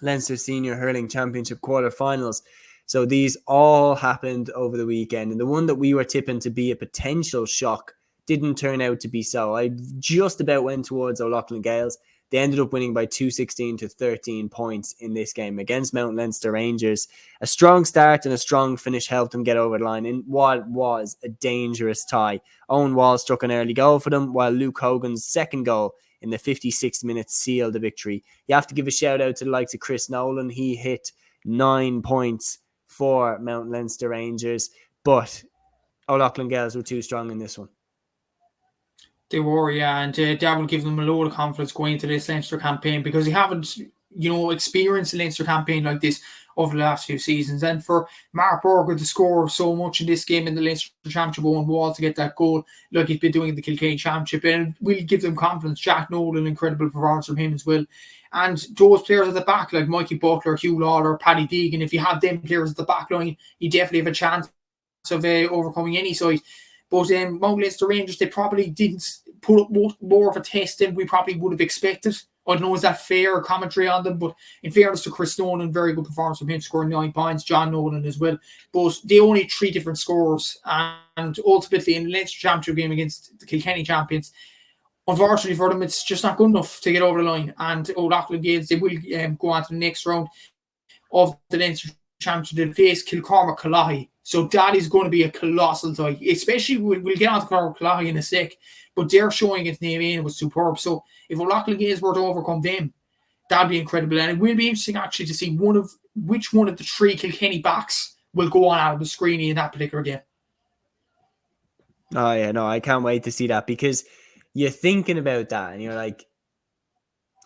Leinster Senior Hurling Championship quarterfinals. So these all happened over the weekend. And the one that we were tipping to be a potential shock didn't turn out to be so. I just about went towards O'Loughlin Gaels. They ended up winning by 216 to 13 points in this game against Mount Leinster Rangers. A strong start and a strong finish helped them get over the line in what was a dangerous tie. Owen Wall struck an early goal for them, while Luke Hogan's second goal in the 56th minute sealed the victory. You have to give a shout out to the likes of Chris Nolan. He hit 9 points for Mount Leinster Rangers, but O'Loughlin Gaels were too strong in this one. They were, yeah, and that will give them a load of confidence going into this Leinster campaign, because they haven't, experienced a Leinster campaign like this over the last few seasons. And for Mark Borger to score so much in this game in the Leinster Championship, Owen Wall to get that goal like he's been doing in the Kilkenny Championship, and will give them confidence. Jack Nolan, incredible performance from him as well. And those players at the back, like Mikey Butler, Hugh Lawler, Paddy Deegan, if you have them players at the back line, you definitely have a chance of overcoming any side. But Mount Leinster Rangers, they probably didn't put up more of a test than we probably would have expected. I don't know, is that fair commentary on them? But in fairness to Chris Nolan, very good performance from him, scoring 9 points. John Nolan as well. But they only 3 different scores. And ultimately, in the Leinster Championship game against the Kilkenny champions, unfortunately for them, it's just not good enough to get over the line. And O'Loughlin Gaels, they will go on to the next round of the Leinster Championship. They'll face Kilcormac-Killoughey. So that is going to be a colossal tie, especially we'll get on to Kilcormac-Killoughey in a sec, but their showing against Na Fianna was superb. So if O'Loughlin Gaels were to overcome them, that'd be incredible. And it will be interesting actually to see which one of the 3 Kilkenny backs will go on out of the screening in that particular game. Oh yeah, no, I can't wait to see that, because you're thinking about that and you're like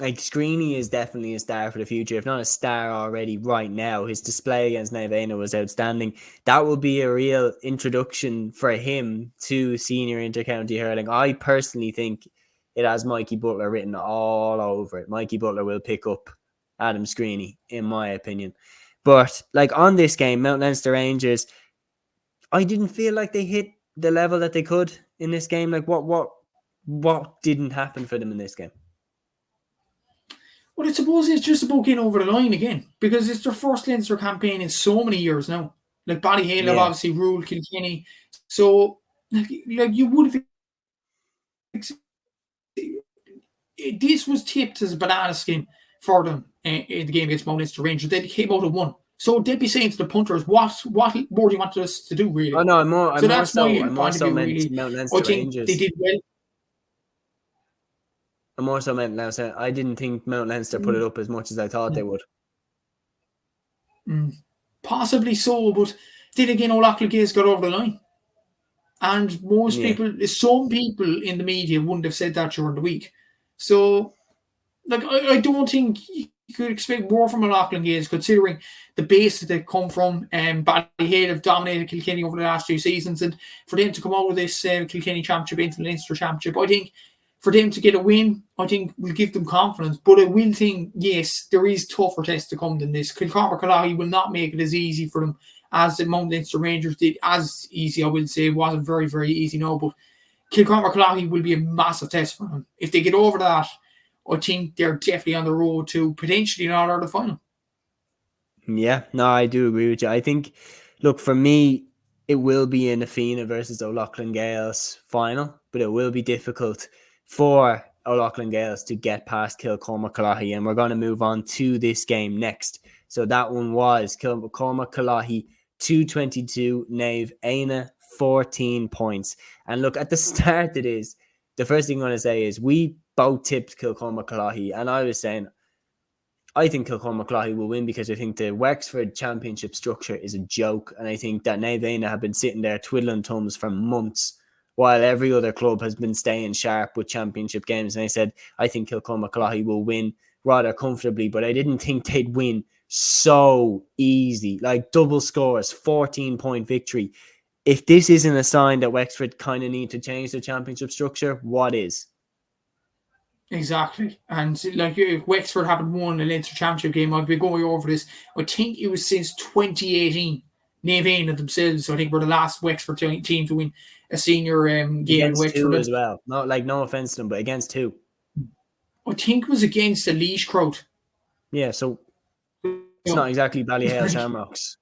Screeney is definitely a star for the future, if not a star already right now. His display against Na Fianna was outstanding. That will be a real introduction for him to senior intercounty hurling. I personally think it has Mikey Butler written all over it. Mikey Butler will pick up Adam Screeney, in my opinion. But on this game, Mount Leinster Rangers, I didn't feel like they hit the level that they could in this game. What didn't happen for them in this game? Well, I suppose it's just about getting over the line again, because it's their first Leinster campaign in so many years now. Ballyhale have obviously ruled Kilkenny, so you would have. This was tipped as a banana skin for them in the game against Mount Leinster Rangers. They came out of 1. So they'd be saying to the punters, what more do you want us to do, really? Oh no, I'm more so meant Mount Leinster I think Rangers. They did well. I'm more so meant Leinster. I didn't think Mount Leinster put it up as much as I thought they would. Possibly so, but then again, O'Loughlin Gaels got over the line. And most people, some people in the media wouldn't have said that during the week. So, I don't think you could expect more from O'Loughlin Gaels, considering the base that they come from. Ballyhale have dominated Kilkenny over the last 2 seasons, and for them to come out with this Kilkenny Championship into the Leinster Championship, I think for them to get a win, I think will give them confidence. But I will think, yes, there is tougher tests to come than this. Kilcormac-Killoughey will not make it as easy for them as the Mount Leinster Rangers did. As easy, I will say. It wasn't very, very easy, no. But Kilcormac-Killoughey will be a massive test for them. If they get over that, I think they're definitely on the road to potentially not out of the final. Yeah, no, I do agree with you. I think, look, for me, it will be a Na Fianna versus O'Loughlin Gaels final, but it will be difficult for O'Loughlin Gaels to get past Kilcormac-Killoughey, and we're going to move on to this game next. So that one was Kilcormac-Killoughey 222, Na Fianna 14 points. And look, at the start of this, the first thing I'm going to say is we both tipped Kilcormac-Killoughey, and I was saying I think Kilcormac-Killoughey will win, because I think the Wexford Championship structure is a joke, and I think that Na Fianna have been sitting there twiddling thumbs for months while every other club has been staying sharp with championship games. And I said, I think Kilcormac-Killoughey will win rather comfortably, but I didn't think they'd win so easy. Double scores, 14-point victory. If this isn't a sign that Wexford kind of need to change the championship structure, what is? Exactly. And if Wexford haven't won a Leinster Championship game, I've been going over this. I think it was since 2018. Na Fianna themselves, I think, were the last Wexford team to win a senior game against in Wexford two as well. Not no offense to them, but against 2. I think it was against the Laois crowd. Yeah, so It's not exactly Ballyhale Shamrocks.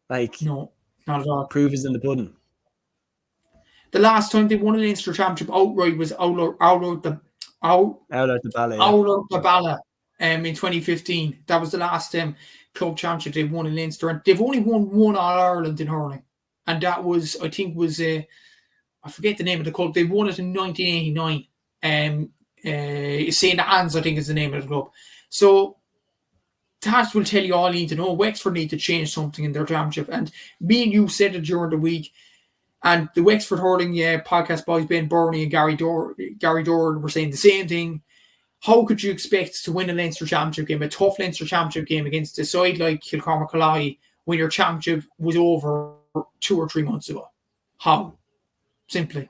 Like, no, not at all. proof is in the pudding. The last time they won an Leinster Championship outright was out the Bala in 2015. That was the last club championship they won in Leinster. And they've only won one All-Ireland in hurling. And that was, I think, I forget the name of the club. They won it in 1989. St. Anne's, I think, is the name of the club. So that will tell you all you need to know. Wexford need to change something in their championship. And me and you said it during the week. And the Wexford Hurling podcast boys, Ben Burney and Gary Doran, were saying the same thing. How could you expect to win a Leinster Championship game, a tough Leinster Championship game against a side like Kilcormac-Killoughey when your championship was over 2 or 3 months ago? How? Simply.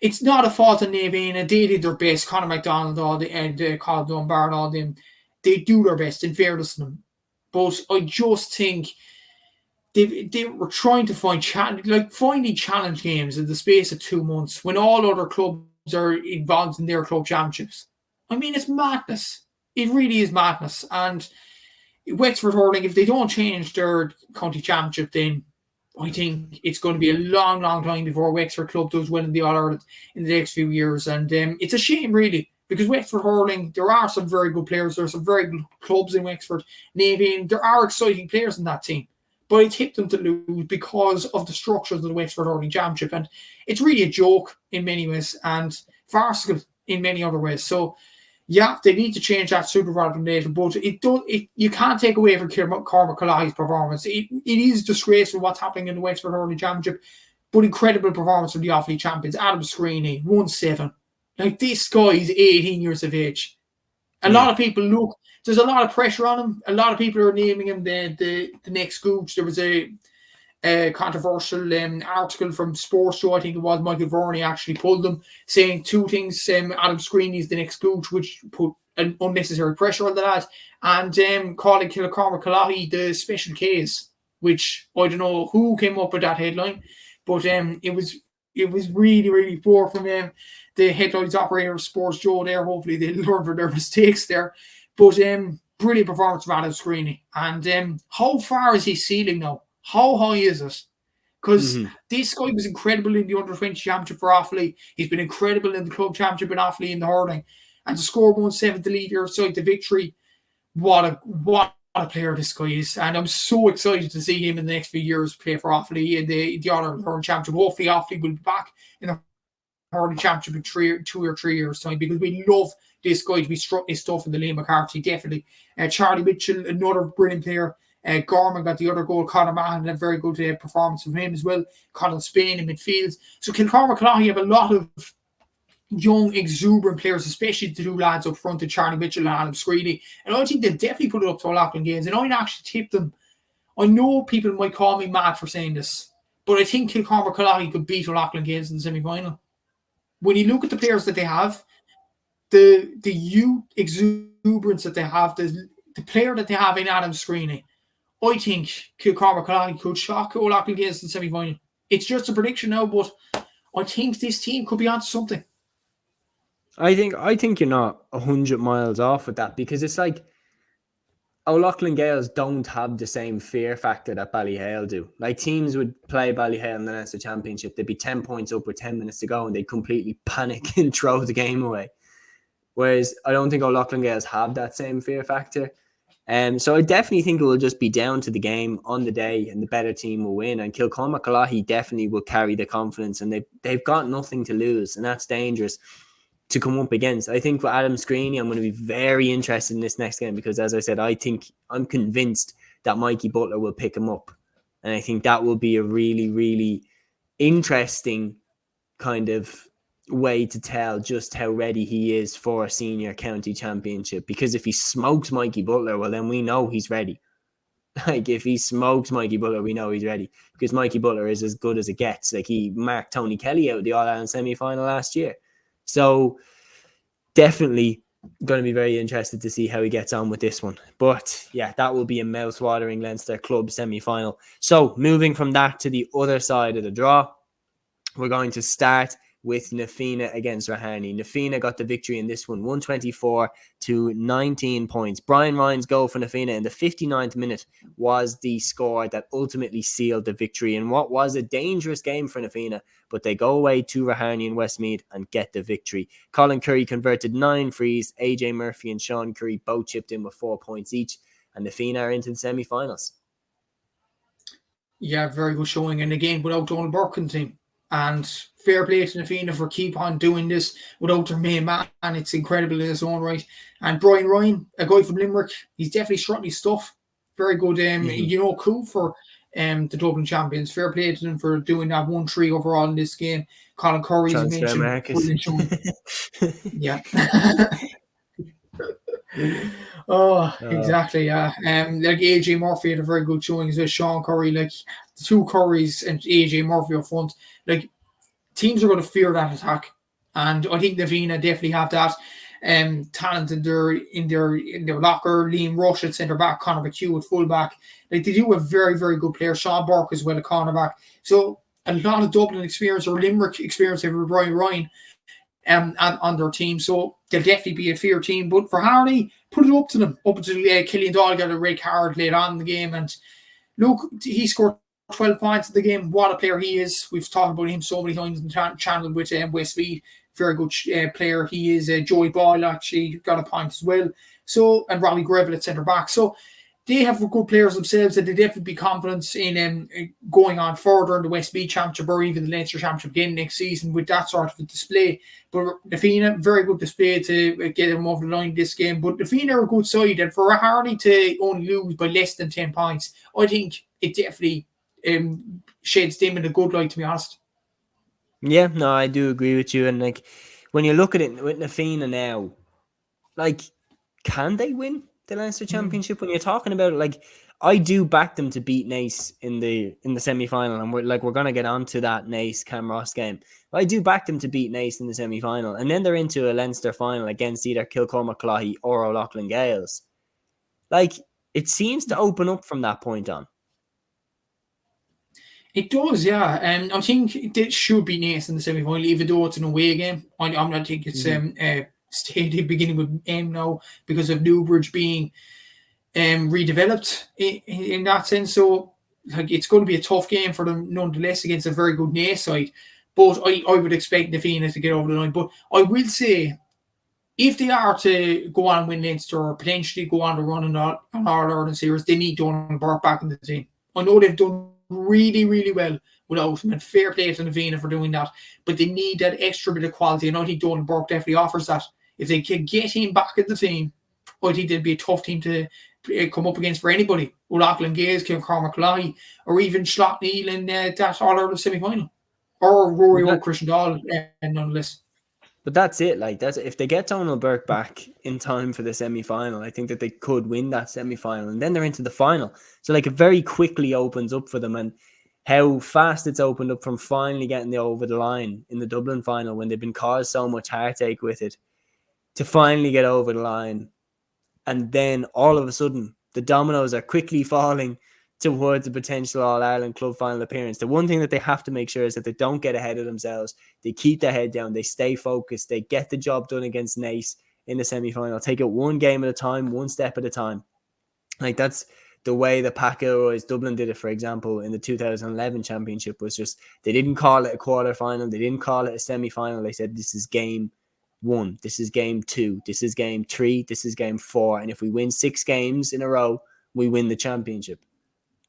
It's not a fault of Naveana. They did their best. Conor MacDonald and Colin Dunbar and all them, they do their best, in fairness to them. But I just think they were trying to finding challenge games in the space of 2 months when all other clubs are involved in their club championships. I mean, it's madness. It really is madness. And Wexford Hurling, if they don't change their county championship, then I think it's going to be a long, long time before Wexford club does well in the All-Ireland in the next few years. And it's a shame, really, because Wexford Hurling, there are some very good players. There are some very good clubs in Wexford. Navy, there are exciting players in that team. But I tipped them to lose because of the structure of the Wexford Hurling Championship. And it's really a joke in many ways and farcical in many other ways. So, yeah, they need to change that sooner rather than later. But you can't take away from Kilcormac-Killoughey's performance. It is disgraceful what's happening in the Wexford Hurling Championship. But incredible performance from the Offaly champions. Adam Screeney, 1-7. Like, this guy is 18 years of age. A lot of people there's a lot of pressure on him. A lot of people are naming him the next Gooch. There was a controversial article from Sports Show, I think it was, Michael Verney actually pulled them, saying 2 things. Adam Screeney is the next Gooch, which put an unnecessary pressure on the lad, and calling Kilcormac-Killoughey the special case, which I don't know who came up with that headline, but it was really, really poor from the headlines operator of Sports Joe there. Hopefully they learn from their mistakes there. But brilliant performance from Adam Screeney. And how far is he ceiling now? How high is it? Because this guy was incredible in the Under-20 Championship for Offaly. He's been incredible in the Club Championship in Offaly in the hurling. And to score 1-7 to lead your side to victory, what a player this guy is. And I'm so excited to see him in the next few years play for Offaly in the All-Ireland Hurling Championship. Hopefully Offaly will be back in the Hurling Championship in 2 or 3 years' time, because we love this guy to be struck his stuff in the Liam McCarthy, definitely. Charlie Mitchell, another brilliant player. Gorman got the other goal. Conor Mahon had a very good performance from him as well. Colin Spain in midfield. So Kilcormac-Killoughey have a lot of young, exuberant players, especially the 2 lads up front, Charlie Mitchell and Adam Screeney. And I think they'll definitely put it up to O'Loughlin Gaels. And I'd actually tip them. I know people might call me mad for saying this, but I think Kilcormac-Killoughey could beat O'Loughlin Gaels in the semi-final. When you look at the players that they have, the youth exuberance that they have, the player that they have in Adam Screeney, I think Kilcormac-Killoughey could shock O'Loughlin Gaels in the semi-final. It's just a prediction now, but I think this team could be onto something. I think you're not 100 miles off with that, because it's like O'Loughlin Gaels don't have the same fear factor that Ballyhale do. Like, teams would play Ballyhale in the Leinster Championship, they'd be 10 points up with 10 minutes to go and they'd completely panic and throw the game away. Whereas I don't think O'Loughlin Gaels have that same fear factor. So I definitely think it will just be down to the game on the day, and the better team will win. And Kilcormac-Killoughey definitely will carry the confidence, and they've got nothing to lose, and that's dangerous to come up against. I think for Adam Screeney, I'm going to be very interested in this next game, because, as I said, I'm convinced that Mikey Butler will pick him up. And I think that will be a really, really interesting kind of way to tell just how ready he is for a senior county championship. Because if he smokes Mikey Butler, well, then we know he's ready. Like, if he smokes Mikey Butler, we know he's ready, because Mikey Butler is as good as it gets. Like, he marked Tony Kelly out of the All-Ireland semi-final last year. So definitely going to be very interested to see how he gets on with this one. But yeah, that will be a mouth-watering Leinster club semi-final. So moving from that to the other side of the draw, we're going to start with Na Fianna against Rahani. Na Fianna got the victory in this one, 124 to 19 points. Brian Ryan's goal for Na Fianna in the 59th minute was the score that ultimately sealed the victory in what was a dangerous game for Na Fianna, but they go away to Rahani in Westmeath and get the victory. Colin Curry converted 9 frees. AJ Murphy and Sean Curry both chipped in with 4 points each, and Na Fianna are into the semi-finals. Yeah, very good showing. And again, without Donald Burke and team. And fair play to Na Fianna for keep on doing this without their main man. It's incredible in its own right. And Brian Ryan, a guy from Limerick, he's definitely strutting his stuff. Very good, coup for the Dublin champions. Fair play to them for doing that 1-3 overall in this game. Colin Curry, as you Transfer mentioned, market. brilliant showing. Yeah. Oh, exactly. Yeah. Like AJ Murphy had a very good showing as well. Sean Curry, like the two Currys and AJ Murphy up front. Like teams are going to fear that attack, and I think Na Fianna definitely have that talent in their locker. Liam Rush at centre back, Conor McHugh at full back. Like they do have very, very good players. Sean Burke as well at cornerback. So a lot of Dublin experience or Limerick experience over Brian Ryan. On their team, so they'll definitely be a fair team. But for Hardy, put it up to them, up to Killian Doyle got a red card later on in the game, and look, he scored 12 points in the game. What a player he is! We've talked about him so many times in the channel with Westmeath. Very good player he is. Joey Ball actually got a point as well. So and Robbie Greville at centre back. So they have good players themselves, and they definitely be confident in going on further in the Westmeath Championship or even the Leinster Championship again next season with that sort of a display. But Na Fianna, very good display to get them over the line this game. But Na Fianna are a good side, and for Hardy to only lose by less than 10 points, I think it definitely shades them in a good light, to be honest. Yeah, no, I do agree with you. And like when you look at it with Na Fianna now, like, can they win the Leinster Championship? When you're talking about it, like, I do back them to beat Naas in the semi-final, and we're gonna get onto that Naas Camross game. But I do back them to beat Naas in the semi-final, and then they're into a Leinster final against either Kilcormac-Killoughey or O'Loughlin Gaels. Like, it seems to open up from that point on. It does, yeah. And I think it should be Naas in the semi-final, even though it's an away game. I think it's stadium beginning with M now because of Newbridge being redeveloped in that sense. So like it's going to be a tough game for them nonetheless against a very good Naas side. But I would expect Na Fianna to get over the line. But I will say, if they are to go on and win Leinster or potentially go on to run an All-Ireland series, they need Donald Burke back in the team. I know they've done really, really well without him, and fair play to Na Fianna for doing that. But they need that extra bit of quality, and I think Donald Burke definitely offers that. If they can get him back in the team, I think they'd be a tough team to come up against for anybody. O'Loughlin Gaels, Kilcormac-Killoughey, or even Schlottneel in that All-Ireland semi-final. Or Rory O'Christian Dahl, nonetheless. But that's it. Like, that's if they get Donald Burke back in time for the semi-final, I think that they could win that semi-final, and then they're into the final. So like, it very quickly opens up for them, and how fast it's opened up from finally getting over the line in the Dublin final when they've been caused so much heartache with it, to finally get over the line, and then all of a sudden the dominoes are quickly falling towards a potential All-Ireland club final appearance. The one thing that they have to make sure is that they don't get ahead of themselves. They keep their head down. They stay focused. They get the job done against Naas in the semi-final. Take it one game at a time, one step at a time. Like, that's the way the Pack Elroy's Dublin did it, for example, in the 2011 championship. Was just, they didn't call it a quarter-final. They didn't call it a semi-final. They said, this is game 1. This is game 2. This is game 3. This is game 4. And if we win 6 games in a row, we win the championship.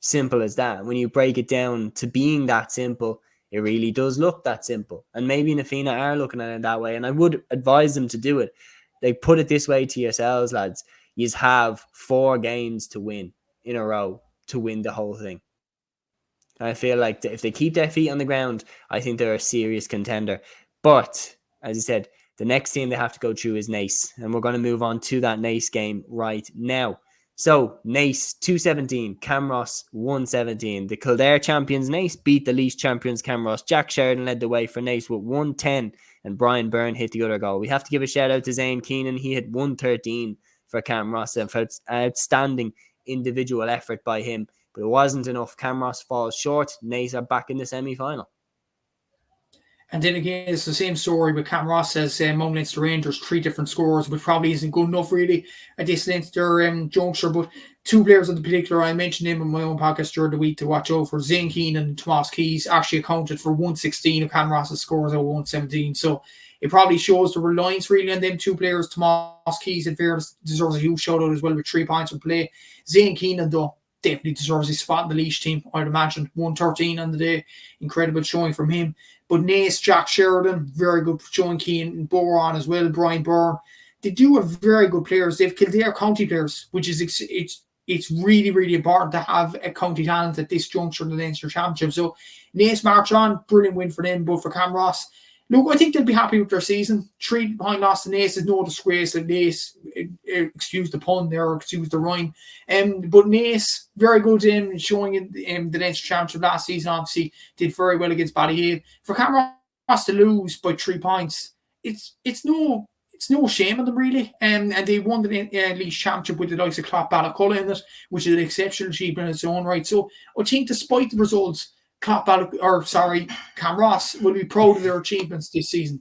Simple as that. When you break it down to being that simple, it really does look that simple. And maybe Na Fianna are looking at it that way. And I would advise them to do it. They put it this way to yourselves, lads. You have 4 games to win in a row to win the whole thing. And I feel like if they keep their feet on the ground, I think they're a serious contender. But, as I said, the next team they have to go through is Naas. And we're going to move on to that Naas game right now. So, Naas 217, Camross 117. The Kildare champions Naas beat the Laois champions Camross. Jack Sheridan led the way for Naas with 110, and Brian Byrne hit the other goal. We have to give a shout out to Zane Keenan. He hit 113 for Camross. Outstanding individual effort by him, but it wasn't enough. Camross falls short. Naas are back in the semi-final. And then again, it's the same story with Cam Ross says Mount Leinster Rangers, 3 different scores, which probably isn't good enough really at this Leinster juncture. But 2 players in particular, I mentioned him in my own podcast during the week to watch out for. Zane Keenan and Tomas Keys actually accounted for 116 of Cam Ross's scores out of 117. So it probably shows the reliance really on them 2 players. Tomas Keys, in fairness, deserves a huge shout out as well with 3 points in play. Zane Keenan, though, definitely deserves his spot in the Laois team, I'd imagine. 113 on the day. Incredible showing from him. But Naas, Jack Sheridan, very good showing. Keane, Boron as well, Brian Byrne. They do have very good players. They have Kildare county players, which is it's really, really important to have a county talent at this juncture in the Leinster Championship. So Naas march on, brilliant win for them. But for Cam Ross, look, I think they'll be happy with their season. 3 behind loss to Naas is no disgrace. And Naas, excuse the pun there, or excuse the rhyme. But Naas, very good showing in the Leinster Championship last season. Obviously, did very well against Ballyhale. For Cam Ross to lose by 3 points, it's no shame on them really. And they won the Laois Championship with the likes of Clonbala in it, which is an exceptional achievement in its own right. So I think despite the results, Cam Ross will be proud of their achievements this season.